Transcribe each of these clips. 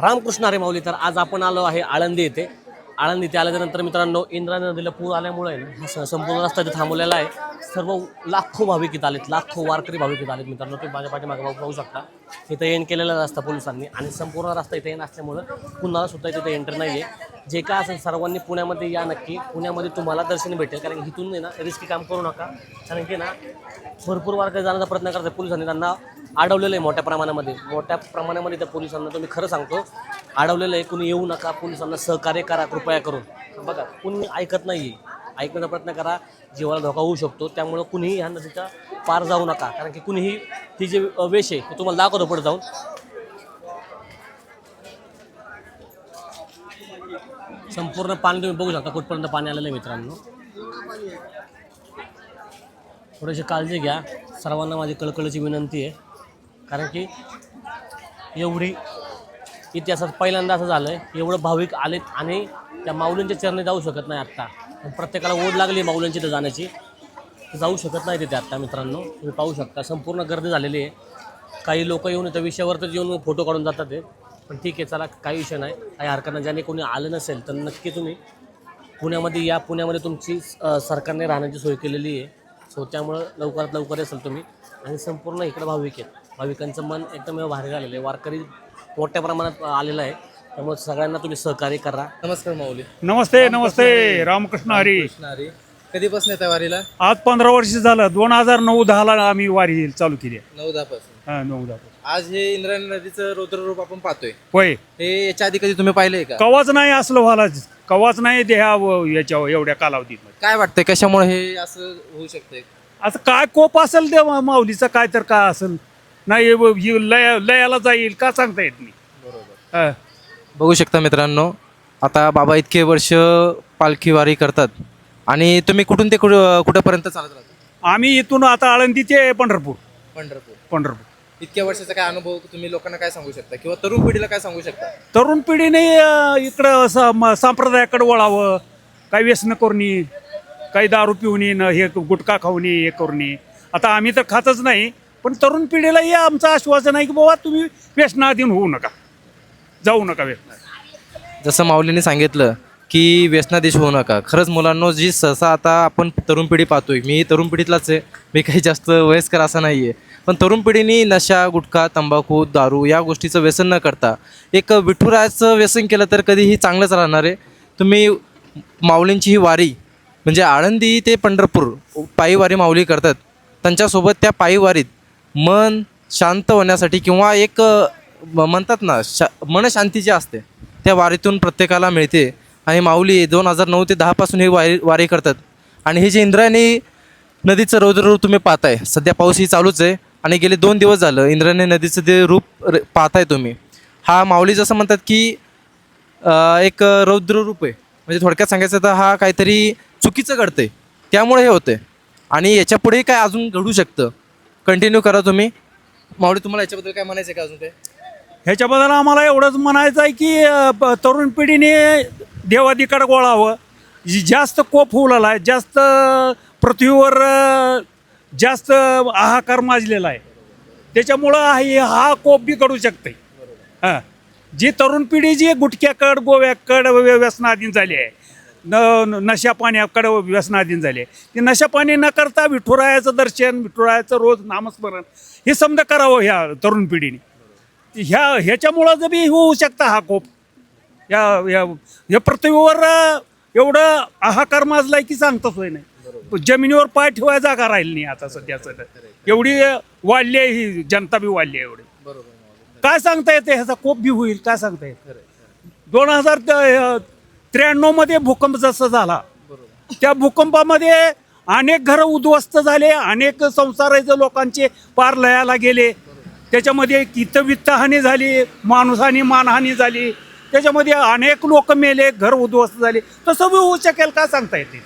रामकृष्ण हरी माऊली. तर आज आपण आलो आहे आळंदी येथे. आळंदी येथे आल्यानंतर मित्रांनो, इंद्रा नदीला पूर आल्यामुळे संपूर्ण रस्ता इथे थांबवलेला आहे. सर्व लाखो भाविक इथं आलेत, लाखो वारकरी भाविक इथं आलेत मित्रांनो. तुम्ही माझ्या पाठीमागे पाहू शकता. इथं एंड केलेला रस्ता पोलिसांनी, आणि संपूर्ण रस्ता इथे एंड असल्यामुळं कुणाला सुद्धा तिथे एंट्री नाही आहे. जे काय असेल सर्वांनी पुण्यामध्ये या नक्की. पुण्यामध्ये तुम्हाला दर्शन भेटेल, कारण इथून आहे ना रिस्की काम करू नका. कारण की ना भरपूर वारकरी जाण्याचा प्रयत्न करतात. पोलिसांनी त्यांना अडवलेलं आहे मोठ्या प्रमाणामध्ये त्या पोलिसांना तुम्ही खरं सांगतो अडवलेलं आहे. कुणी येऊ नका, पोलिसांना सहकार्य करा कृपया करून. बघा, कुणी ऐकत नाही आहे. ऐकण्याचा प्रयत्न करा, जीवाला धोका होऊ शकतो. त्यामुळं कुणीही ह्या नदीच्या पार जाऊ नका, कारण की कुणीही ती जे वेश आहे ते तुम्हाला दाखवतो पुढे जाऊन. संपूर्ण पाणी तुम्ही बघू शकता कुठपर्यंत पाणी आलेलं आहे मित्रांनो. थोडीशी काळजी घ्या, सर्वांना माझी कळकळीची विनंती आहे. कारण की एवढी इतिहासात पहिल्यांदा असं झालं आहे, एवढं भाविक आलेत आणि त्या माऊलींच्या चरणी जाऊ शकत नाही आत्ता. प्रत्येकाला ओढ लागली माऊलींची तिथे जाण्याची, जाऊ शकत नाही तिथे आत्ता मित्रांनो. तुम्ही पाहू शकता संपूर्ण गर्दी झालेली आहे. काही लोक येऊन त्या विषयावरतीच येऊन फोटो काढून जातात ते. पण ठीक आहे, चला, काही विषय नाही, काही हरकत नाही. ज्याने कोणी आलं नसेल तर नक्की तुम्ही पुण्यामध्ये या. पुण्यामध्ये तुमची सरकारने राहण्याची सोय केलेली आहे. सो त्यामुळं लवकरात लवकर असेल तुम्ही. आणि संपूर्ण इकडं भाविक आहेत, भाविकांचं मन एकदम भारी झालेलं आहे. वारकरी मोठ्या प्रमाणात आलेलं आहे, त्यामुळे सगळ्यांना तुम्ही सहकार्य करा. नमस्कार माऊली. नमस्ते नमस्ते. रामकृष्ण हरी. कधीपासून येत आहे वारीला? आज 15 वर्ष झालं. 2009-10 आम्ही वारी चालू केली. 9-10 पासून. 9-10. आज हे इंद्रायणी नदीचं रौद्र रूप आपण पाहतोय. होय, हे याच्या आधी कधी तुम्ही पाहिलंय का? कवाच नाही असलं व्हायला, कवाच नाही ह्या याच्या एवढ्या कालावधीत. काय वाटतंय, कशामुळे हे असं होऊ शकतंय? असं काय कोप असेल ते माऊलीचं, काय तर काय असेल. नाही लयाला जाईल का सांगता येत नाही. बरोबर. बघू शकता मित्रांनो, आता बाबा इतके वर्ष पालखी वारी करतात, आणि तुम्ही कुठून ते कुठेपर्यंत चालत राहता? आम्ही इथून आता आळंदी ते पंढरपूर. पंढरपूर. इतक्या वर्षाचा काय अनुभव तुम्ही लोकांना काय सांगू शकता, किंवा तरुण पिढीला काय सांगू शकता? तरुण पिढीने इकडं संप्रदायाकडे वळावं. काही व्यसन करून, काही दारू पिऊन, हे गुटखा खाऊन, हे करून. आता आम्ही तर खातच नाही, पण तरुण पिढीला हे आमचं आश्वासन आहे की बाबा तुम्ही व्यसनाधीन होऊ नका, जाऊ नका व्यसना. जसं माऊलीने सांगितलं की व्यसनाधीश होऊ नका. खरंच मुलांनो, जी सहसा आता आपण तरुण पिढी पाहतोय, मी तरुण पिढीतलाच आहे, मी काही जास्त वयस्कर असं नाही आहे, पण तरुण पिढीने नशा, गुटखा, तंबाखू, दारू या गोष्टीचं व्यसन न करता एक विठुरायाचं व्यसन केलं तर कधीही चांगलंच राहणार आहे. तुम्ही माऊलींची ही वारी म्हणजे आळंदी ते पंढरपूर पायी वारी माऊली करतात, त्यांच्यासोबत त्या पायी वारीत मन शांत होण्यासाठी, किंवा एक म्हणतात ना मनशांती जी असते, त्या वारीतून प्रत्येकाला मिळते. आणि माऊली 2009 ते 10 पासून हे वारी करतात. आणि हे जे इंद्रायणी नदीचं रौद्र रूप तुम्ही पाहताय, सध्या पाऊसही चालूच आहे, आणि गेले 2 दिवस झालं इंद्रायणी नदीचं ते रूप पाहताय तुम्ही. हा माऊली जसं म्हणतात की एक रौद्र रूप आहे, म्हणजे थोडक्यात सांगायचं तर हा काहीतरी चुकीचं घडतंय, त्यामुळे हे होतंय. आणि याच्या पुढेही काय अजून घडू शकतं. कंटिन्यू करा तुम्ही. माऊली, तुम्हाला याच्याबद्दल काय म्हणायचं आहे का अजून काय? ह्याच्याबद्दल आम्हाला एवढंच म्हणायचं आहे की तरुण पिढीने देवादीकडे वळावं. जास्त कोप होऊ आहे, जास्त पृथ्वीवर जास्त हाहाकार माजलेला आहे, त्याच्यामुळं हा कोप बी घडू शकते. हां, जी तरुण पिढी जी गुटख्याकड, गोव्याकड व्यसनाधीन झाली आहे, नशा पाण्याकडे व्यसनाधीन झाले, ती नशा पाणी न करता विठुरायाचं दर्शन, विठुरायाचं रोज नामस्मरण हे समजा करावं ह्या तरुण पिढीने. ह्याच्यामुळं जर बी होऊ शकता हा कोप. या पृथ्वीवर एवढं हाहाकार माजलाय की सांगताच होय नाही. जमिनीवर पाय ठेवायला जागा राहील नाही आता सध्या. एवढी वाढली आहे ही जनता, बी वाढली आहे एवढी. काय सांगता येते, ह्याचा कोप बी होईल काय सांगता येत. 2093 मध्ये भूकंप जसा झाला, त्या भूकंपामध्ये अनेक घरं उद्ध्वस्त झाले, अनेक संसाराचे लोकांचे पार लयाला गेले. त्याच्यामध्ये वित्तहानी झाली, माणूसहानी, मानहानी झाली, त्याच्यामध्ये अनेक लोक मेले, घर उद्ध्वस्त झाले. तसं बी होऊ शकेल काय सांगता येते.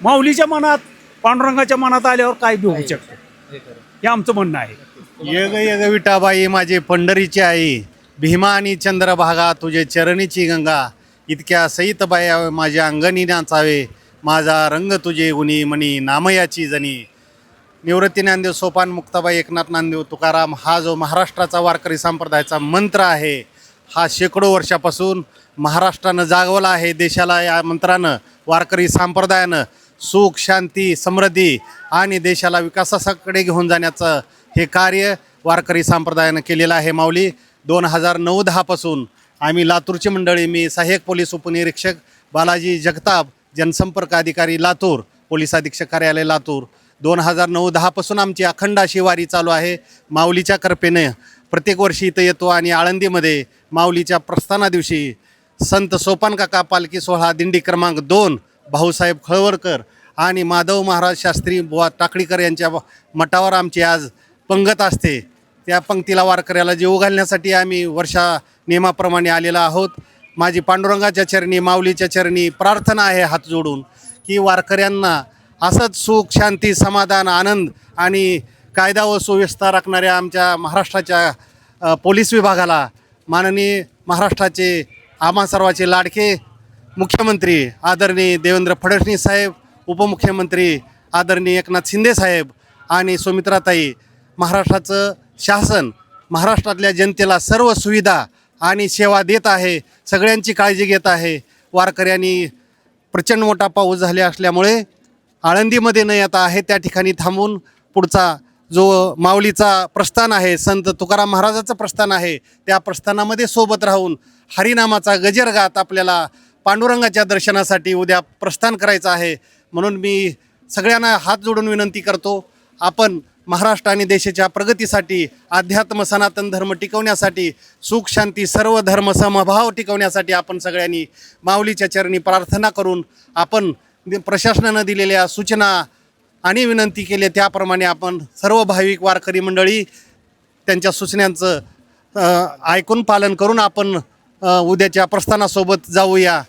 माऊलीच्या मनात, पांडुरंगाच्या मनात आल्यावर काय बी होऊ शकतं, हे आमचं म्हणणं आहे. येग येग विठाबाई माझे पंढरीची आई, भीमा आणि चंद्रभागा तुझे चरणीची गंगा, इतक्या सहित बाया माझ्या अंगणी नाचावे, माझा रंग तुझे गुणी मणी नामयाची जणी. निवृत्ती ज्ञानदेव सोपान मुक्ताबाई एकनाथ नामदेव तुकाराम हा जो महाराष्ट्राचा वारकरी संप्रदायाचा मंत्र आहे, हा शेकडो वर्षापासून महाराष्ट्रानं जागवला आहे देशाला. या मंत्रानं वारकरी संप्रदायानं सुख, शांती, समृद्धी आणि देशाला विकासाकडे घेऊन जाण्याचं हे कार्य वारकरी संप्रदायानं केलेलं आहे. माऊली 2009-10 पासून आम्ही लातूरची मंडळी, मी सहाय्यक पोलीस उपनिरीक्षक बालाजी जगताप, जनसंपर्क अधिकारी लातूर, पोलीस अधीक्षक कार्यालय लातूर, 2009-10 पासून आमची अखंड अशी वारी चालू आहे. माऊलीच्या कृपेने प्रत्येक वर्षी इथं येतो आणि आळंदीमध्ये माऊलीच्या प्रस्थाना दिवशी संत सोपान काका पालखी सोहळा दिंडी क्रमांक 2 भाऊसाहेब खळवळकर आणि माधव महाराज शास्त्री बुवा टाकळीकर यांच्या मठावर आमची आज पंगत असते. त्या पंक्तीला वारकऱ्याला जेवू घालण्यासाठी आम्ही वर्षा नियमाप्रमाणे आलेलो आहोत. माझी पांडुरंगाच्या चरणी, माऊलीच्या चरणी प्रार्थना आहे हात जोडून की वारकऱ्यांना असंच सुख, शांती, समाधान, आनंद आणि कायदा व सुव्यवस्था राखणाऱ्या आमच्या महाराष्ट्राच्या पोलीस विभागाला, माननीय महाराष्ट्राचे आम्हा सर्वाचे लाडके मुख्यमंत्री आदरणीय देवेंद्र फडणवीस साहेब, उपमुख्यमंत्री आदरणीय एकनाथ शिंदे साहेब आणि सुमित्राताई, महाराष्ट्राचं शासन महाराष्ट्रातल्या जनतेला सर्व सुविधा आणि सेवा देत आहे, सगळ्यांची काळजी घेत आहे. वारकऱ्यांनी प्रचंड मोठा पाऊस झाले असल्यामुळे आळंदीमध्ये न येता आहे त्या ठिकाणी थांबून पुढचा जो माऊलीचा प्रस्थान आहे, संत तुकाराम महाराजाचं प्रस्थान आहे, त्या प्रस्थानामध्ये सोबत राहून हरिनामाचा गजर गात आपल्याला पांडुरंगाच्या दर्शनासाठी उद्या प्रस्थान करायचं आहे. म्हणून मी सगळ्यांना हात जोडून विनंती करतो, आपण महाराष्ट्र आणि देशाच्या प्रगतीसाठी, अध्यात्म सनातन धर्म टिकवण्यासाठी, सुख शांती सर्व धर्म समभाव टिकवण्यासाठी आपण सगळ्यांनी माऊलीच्या चरणी प्रार्थना करून आपण प्रशासनानं दिलेल्या सूचना आणि विनंती केली त्याप्रमाणे आपण सर्व भाविक वारकरी मंडळी त्यांच्या सूचनांचं ऐकून पालन करून आपण उद्याच्या प्रस्थानासोबत जाऊया.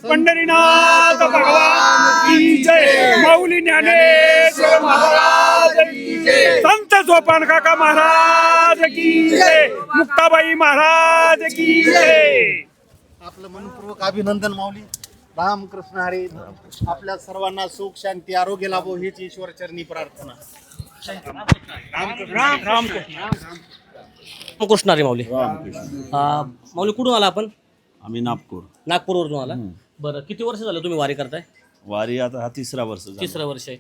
पंढरीनाथ भगवान की जय. माऊली ज्ञानेश्वर महाराज की जय. संत सोपान काका महाराज की जय. मुक्ताबाई महाराज की जय. आपलं मनपूर्वक अभिनंदन माऊली. रामकृष्ण हरी. आपल्या सर्वांना सुख, शांती, आरोग्य लाभो हीच ईश्वर चरणी प्रार्थना. रामकृष्ण हरी माऊली. माऊली कुठून आला आपण? आम्ही नागपूरवरून आला. बरं, किती वर्ष झालं तुम्ही वारी करताय? वारी आता हा तिसरा वर्ष झाला. तिसरं वर्ष आहे.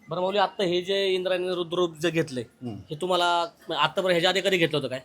बरं माऊली, आता हे जे इंद्रायणी रुद्ररूप जे घेतले हे तुम्हाला आतापर्यंत ह्याच्या आधी कधी घेतलं होतं काय?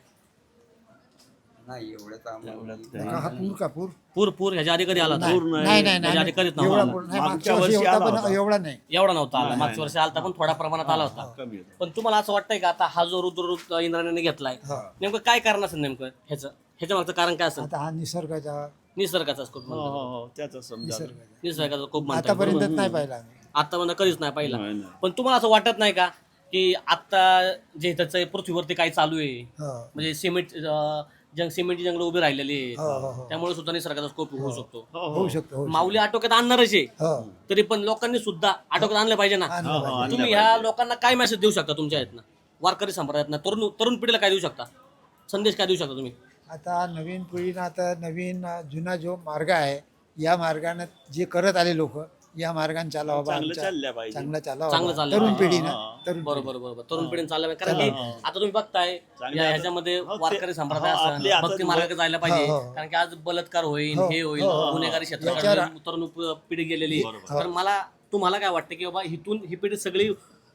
पूर ह्याच्या आधी कधी आला होता? ह्याच्या आधी कधीच नव्हता. मागच्या वर्षी आला होता. एवढा नव्हता आला. मागच्या वर्षी आलता पण थोड्या प्रमाणात आला होता. पण तुम्हाला असं वाटतंय का आता हा जो रुद्ररूप इंद्रायणीने घेतलाय नेमकं काय कारण असेल? नेमकं ह्याच्या मागचं कारण काय असेल? आता हा निसर्गाचा स्कोप म्हणतात. हो, त्याचा समजा निसर्गाचा खूप म्हणतात. आतापर्यंत नाही पाहिला आम्ही. आतापर्यंत कधीच नाही पाहिला. नाही. पण तुम्हाला असं वाटत नाही का की आता जे त्याचं पृथ्वीवरती काय चालू आहे, म्हणजे सिमेंटची जंगल उभी राहिलेली आहे, त्यामुळे सुद्धा निसर्गाचा स्कोप होऊ शकतो. होऊ शकतो. माऊली आटोक्यात आणणारच आहे, तरी पण लोकांनी सुद्धा आटोक्यात आणलं पाहिजे ना. तुम्ही ह्या लोकांना काय मेसेज देऊ शकता तुमच्या आहेत ना, वारकरी संप्रदायात तरुण पिढीला काय देऊ शकता, संदेश काय देऊ शकता तुम्ही? आता नवीन पिढीनं, आता नवीन जुना जो मार्ग आहे या मार्गाने जे करत आले लोक या मार्गाने चालावं, चांगलं चालल्या पाहिजे. चांगलं चांगलं चालावं चाललं तरुण पाहिजे. पिढीनं. बरोबर तरुण पिढीने चाललं पाहिजे. कारण की आता तुम्ही बघताय ह्याच्यामध्ये वारकरी संप्रदाय असं भक्ती मार्गाकडे जायला पाहिजे. कारण की आज बलात्कार होईल, हे होईल, गुन्हेगारी क्षेत्राकडे तरुण पिढी गेलेली. तर तुम्हाला काय वाटतं की बाबा इथून ही पिढी सगळी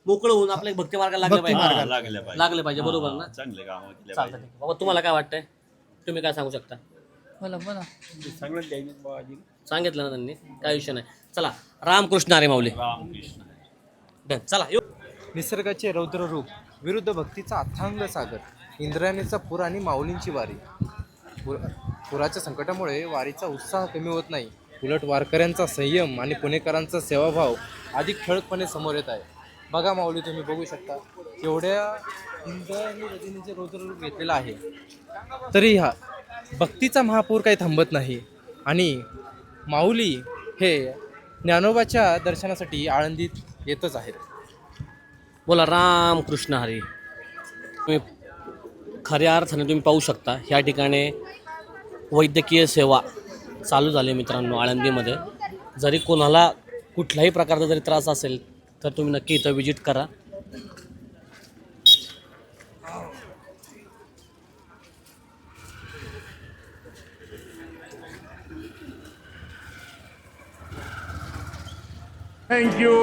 मोकळं होऊन आपल्या भक्ती मार्गाला लागले पाहिजे. बरोबर ना? चांगले काम केले चालतं. बाबा तुम्हाला काय वाटतंय? तुम्ही काय सांगू शकता? सांगितलं ना त्यांनी, काय विषय नाही. चला, रामकृष्ण हरी माऊली. चला येऊ. निसर्गाचे रौद्ररूप विरुद्ध भक्तीचा अथांग सागर, इंद्रायणीचा पूर आणि माऊलींची वारी. पुराच्या संकटामुळे वारीचा उत्साह कमी होत नाही, उलट वारकऱ्यांचा संयम आणि पुणेकरांचा सेवाभाव अधिक ठळकपणे समोर येत आहे. बघा माऊली, तुम्ही बघू शकता एवढ्या इंद्रायणी नदीने रौद्ररूप घेतलेला आहे, तरी हा भक्तीचा महापूर काही थांबत नाही. आणि माऊली हे ज्ञानोबाच्या दर्शनासाठी आळंदीत येतच आहेत. बोला रामकृष्ण हरी. तुम्ही खऱ्या अर्थाने तुम्ही पाहू शकता ह्या ठिकाणी वैद्यकीय सेवा चालू झाली मित्रांनो आळंदीमध्ये. जरी कोणाला कुठल्याही प्रकारचा जरी त्रास असेल तर तुम्ही नक्की इथं विजिट करा. Thank you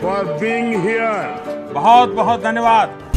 for being here. बहुत बहुत धन्यवाद.